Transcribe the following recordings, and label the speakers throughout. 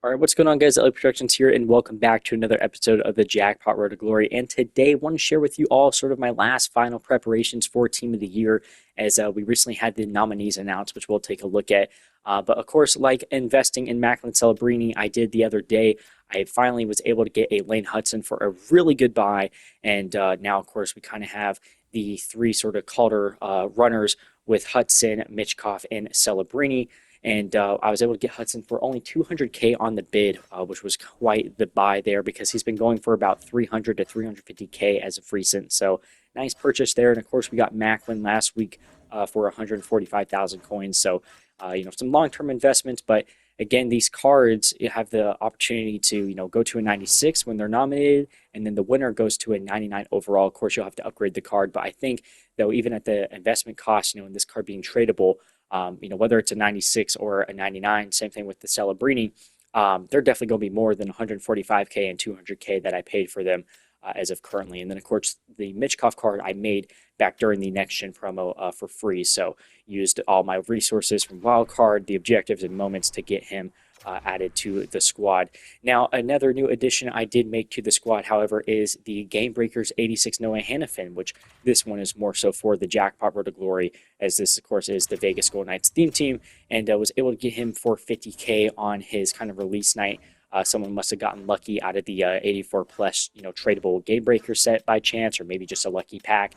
Speaker 1: All right, what's going on, guys? LA Productions here, and welcome back to another episode of the Jackpot Road to Glory. And today, I want to share with you all sort of my last final preparations for Team of the Year, as we recently had the nominees announced, which we'll take a look at. But of course, like investing in Macklin Celebrini, I did the other day. I finally was able to get a Lane Hudson for a really good buy, and now, of course, we kind of have the three sort of Calder runners with Hudson, Mitchkoff, and Celebrini. And I was able to get Hudson for only 200K on the bid, which was quite the buy there because he's been going for about 300 to 350K as of recent. So nice purchase there. And of course, we got Macklin last week for 145,000 coins. So, some long-term investments. But again, these cards, you have the opportunity to, go to a 96 when they're nominated. And then the winner goes to a 99 overall. Of course, you'll have to upgrade the card. But I think, though, even at the investment cost, in this card being tradable, whether it's a 96 or a 99, same thing with the Celebrini, they're definitely going to be more than 145K and 200K that I paid for them as of currently. And then, of course, the Mitchkoff card I made back during the Next Gen promo for free. So used all my resources from Wildcard, the objectives, and moments to get him added to the squad. Now, another new addition I did make to the squad, however, is the Game Breakers 86 Noah Hannafin, which this one is more so for the Jackpot Road to Glory, as this, of course, is the Vegas Golden Knights theme team, and was able to get him for 50K on his kind of release night. Someone must have gotten lucky out of the 84 plus, tradable Game Breaker set by chance, or maybe just a lucky pack.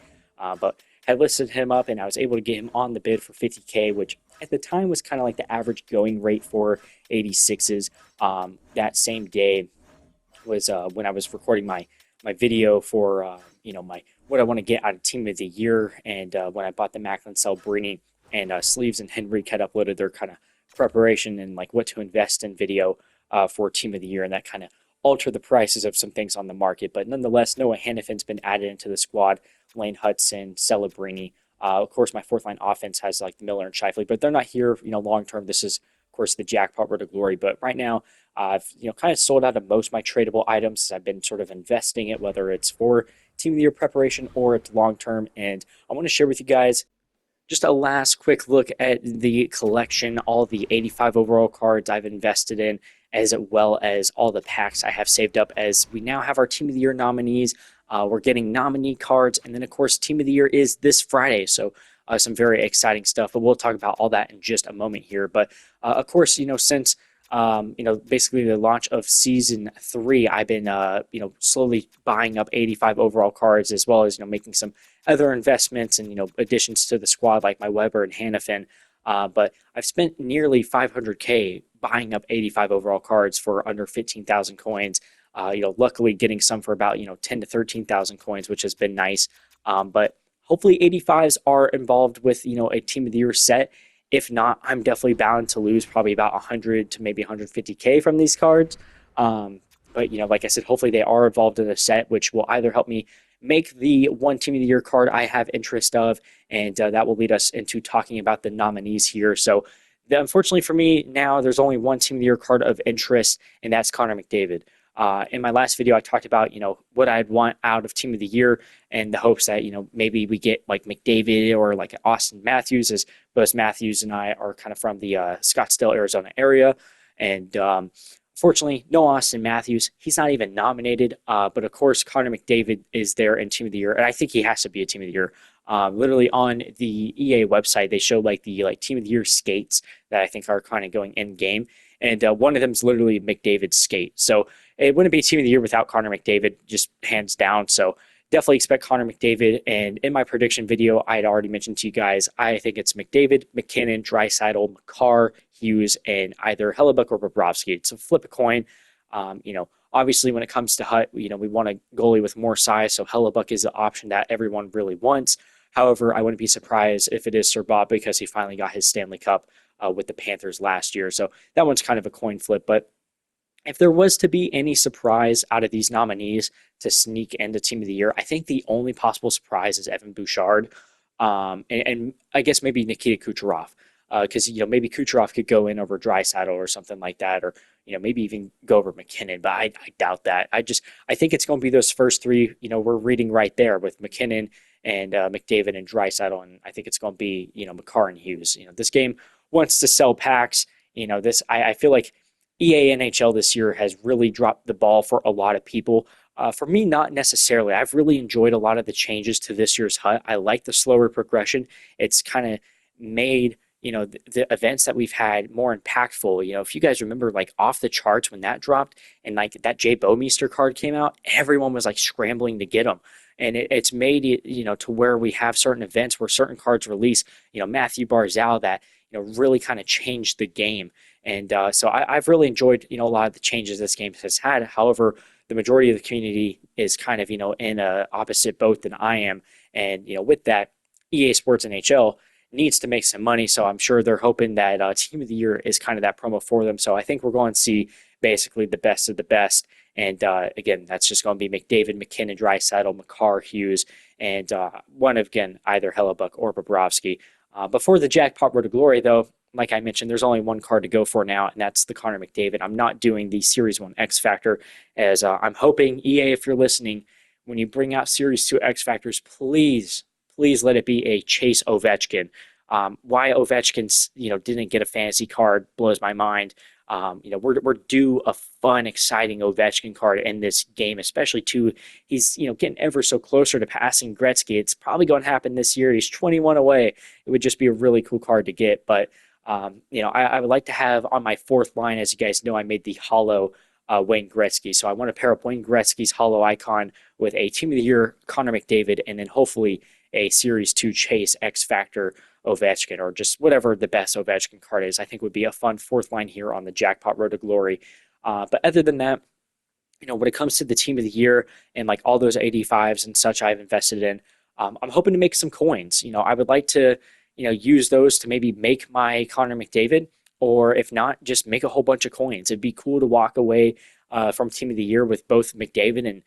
Speaker 1: But had listed him up, and I was able to get him on the bid for 50K, which at the time was kind of like the average going rate for 86s. That same day was when I was recording my video for my what I want to get out of Team of the Year, and when I bought the Macklin Celebrini, and Sleeves and Henrik had uploaded their kind of preparation and like what to invest in video for Team of the Year, and that kind of altered the prices of some things on the market. But nonetheless, Noah Hannafin's been added into the squad. Lane Hudson, Celebrini. Of course, my fourth line offense has like Miller and Shifley, but they're not here, long term. This is, of course, the Jackpot Road to Glory. But right now, I've kind of sold out of most of my tradable items as I've been sort of investing it, whether it's for Team of the Year preparation or it's long term. And I want to share with you guys just a last quick look at the collection, all the 85 overall cards I've invested in, as well as all the packs I have saved up, as we now have our Team of the Year nominees. We're getting nominee cards, and then, of course, Team of the Year is this Friday, so some very exciting stuff, but we'll talk about all that in just a moment here. But, of course, since, basically the launch of Season 3, I've been, slowly buying up 85 overall cards, as well as, making some other investments and, additions to the squad, like my Weber and Hannafin. But I've spent nearly 500K buying up 85 overall cards for under 15,000 coins. Luckily getting some for about, 10 to 13,000 coins, which has been nice. But hopefully 85s are involved with, a Team of the Year set. If not, I'm definitely bound to lose probably about 100 to maybe 150K from these cards. But, like I said, hopefully they are involved in a set, which will either help me make the one Team of the Year card I have interest of, and that will lead us into talking about the nominees here. So unfortunately for me, now there's only one Team of the Year card of interest, and that's Connor McDavid. In my last video, I talked about, what I'd want out of Team of the Year, and the hopes that, maybe we get like McDavid or like Austin Matthews, as both Matthews and I are kind of from the Scottsdale, Arizona area. And fortunately, no Austin Matthews. He's not even nominated. But of course, Connor McDavid is there in Team of the Year, and I think he has to be a Team of the Year. Literally on the EA website, they show like the Team of the Year skates that I think are kind of going in game. And one of them is literally McDavid's skate. So it wouldn't be Team of the Year without Connor McDavid, just hands down. So definitely expect Connor McDavid. And in my prediction video, I had already mentioned to you guys, I think it's McDavid, McKinnon, Draisaitl, Makar, Hughes, and either Hellebuck or Bobrovsky. So flip a coin. Obviously, when it comes to Hut, we want a goalie with more size. So Hellebuck is the option that everyone really wants. However, I wouldn't be surprised if it is Sir Bob, because he finally got his Stanley Cup with the Panthers last year. So that one's kind of a coin flip. But if there was to be any surprise out of these nominees to sneak into Team of the Year, I think the only possible surprise is Evan Bouchard, and I guess maybe Nikita Kucherov, because maybe Kucherov could go in over Draisaitl or something like that, or maybe even go over McKinnon, but I doubt that. I think it's going to be those first three. We're reading right there with McKinnon and McDavid and Draisaitl, and I think it's going to be Makar and Hughes. This game wants to sell packs. I feel like EA NHL this year has really dropped the ball for a lot of people. For me, not necessarily. I've really enjoyed a lot of the changes to this year's HUT. I like the slower progression. It's kind of made the events that we've had more impactful. If you guys remember, like off the charts when that dropped and like that Jay Bouwmeester card came out, everyone was like scrambling to get them. And it's made it, to where we have certain events where certain cards release, Matthew Barzal that, really kind of changed the game. And so I've really enjoyed, a lot of the changes this game has had. However, the majority of the community is kind of, in a opposite boat than I am. And, with that, EA Sports NHL needs to make some money. So I'm sure they're hoping that Team of the Year is kind of that promo for them. So I think we're going to see basically the best of the best. And again, that's just going to be McDavid, McKinnon, Draisaitl, Makar, Hughes, and one of, again, either Hellebuck or Bobrovsky. Before the Jackpot Road to Glory, though, like I mentioned, there's only one card to go for now, and that's the Connor McDavid. I'm not doing the Series 1 X Factor, as I'm hoping, EA, if you're listening, when you bring out Series 2 X Factors, please let it be a Chase Ovechkin. Why Ovechkin, didn't get a fantasy card blows my mind. We're due a fun, exciting Ovechkin card in this game, especially too. He's, getting ever so closer to passing Gretzky. It's probably going to happen this year. He's 21 away. It would just be a really cool card to get. But, I would like to have on my fourth line, as you guys know, I made the hollow Wayne Gretzky. So I want to pair up Wayne Gretzky's hollow icon with a Team of the Year Connor McDavid, and then hopefully a Series 2 Chase X Factor Ovechkin, or just whatever the best Ovechkin card is. I think would be a fun fourth line here on the Jackpot Road to Glory. But other than that, when it comes to the Team of the Year and like all those 85s and such I've invested in, I'm hoping to make some coins. I would like to, use those to maybe make my Connor McDavid, or if not, just make a whole bunch of coins. It'd be cool to walk away from Team of the Year with both McDavid and,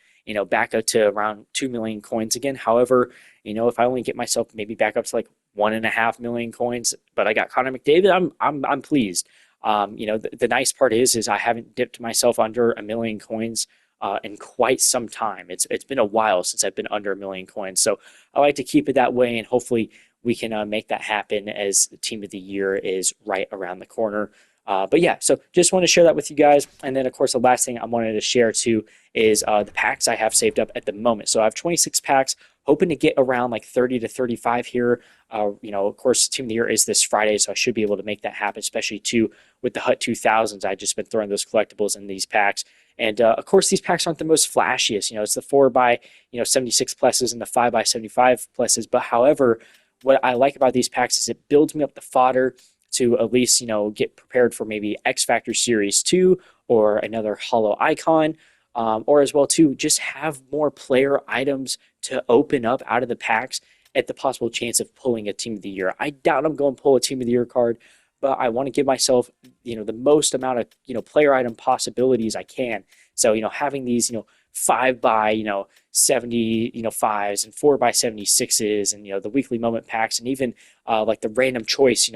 Speaker 1: back up to around 2 million coins again. However, if I only get myself maybe back up to like 1.5 million coins, but I got Connor McDavid, I'm pleased. The nice part is I haven't dipped myself under 1 million coins in quite some time. It's been a while since I've been under 1 million coins. So I like to keep it that way, and hopefully we can make that happen as the Team of the Year is right around the corner. But yeah, so just want to share that with you guys. And then, of course, the last thing I wanted to share too is the packs I have saved up at the moment. So I have 26 packs, hoping to get around like 30 to 35 here. Of course, Team of the Year is this Friday, so I should be able to make that happen, especially too with the HUT 2000s. I've just been throwing those collectibles in these packs. And of course, these packs aren't the most flashiest. It's the 4x76 pluses and the 5x75 pluses. But however, what I like about these packs is it builds me up the fodder to at least, get prepared for maybe X Factor Series 2 or another hollow icon, or as well too, just have more player items to open up out of the packs at the possible chance of pulling a Team of the Year. I doubt I'm going to pull a Team of the Year card, but I want to give myself, the most amount of, player item possibilities I can. So, having these, 5x, 75s and 4x76s, and, the weekly moment packs, and even like the random choice,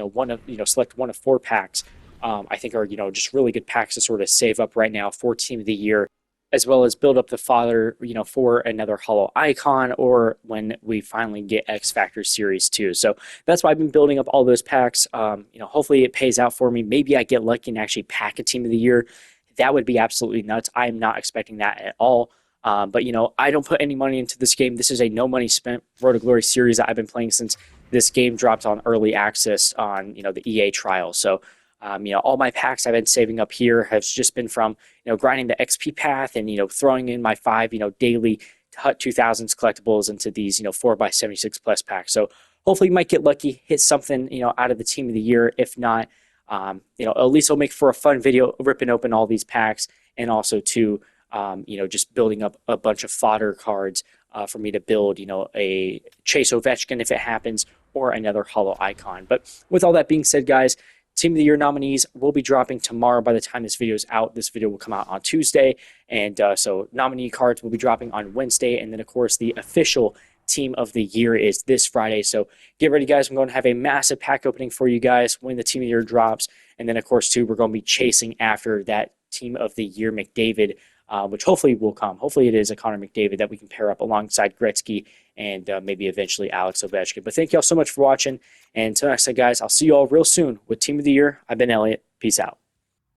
Speaker 1: select one of 4 packs, I think are, just really good packs to sort of save up right now for Team of the Year, as well as build up the fodder, for another hollow icon, or when we finally get X Factor Series 2. So that's why I've been building up all those packs. Hopefully it pays out for me. Maybe I get lucky and actually pack a Team of the Year. That would be absolutely nuts. I am not expecting that at all. But, I don't put any money into this game. This is a no money spent Road to Glory series that I've been playing since this game dropped on early access on, the EA trial. So, all my packs I've been saving up here has just been from, grinding the XP path and, throwing in my 5, daily HUT 2000s collectibles into these, 4x76 plus packs. So hopefully you might get lucky, hit something, out of the Team of the Year. If not, at least it'll make for a fun video ripping open all these packs, and also to, just building up a bunch of fodder cards for me to build, a Chase Ovechkin if it happens, or another hollow icon. But with all that being said, guys, Team of the Year nominees will be dropping tomorrow by the time this video is out. This video will come out on Tuesday. And so nominee cards will be dropping on Wednesday. And then, of course, the official Team of the Year is this Friday. So get ready, guys. I'm going to have a massive pack opening for you guys when the Team of the Year drops. And then, of course, too, we're going to be chasing after that Team of the Year McDavid, which hopefully will come. Hopefully it is a Connor McDavid that we can pair up alongside Gretzky and maybe eventually Alex Ovechkin. But thank you all so much for watching. And until next time, guys, I'll see you all real soon with Team of the Year. I've been Elliot. Peace out.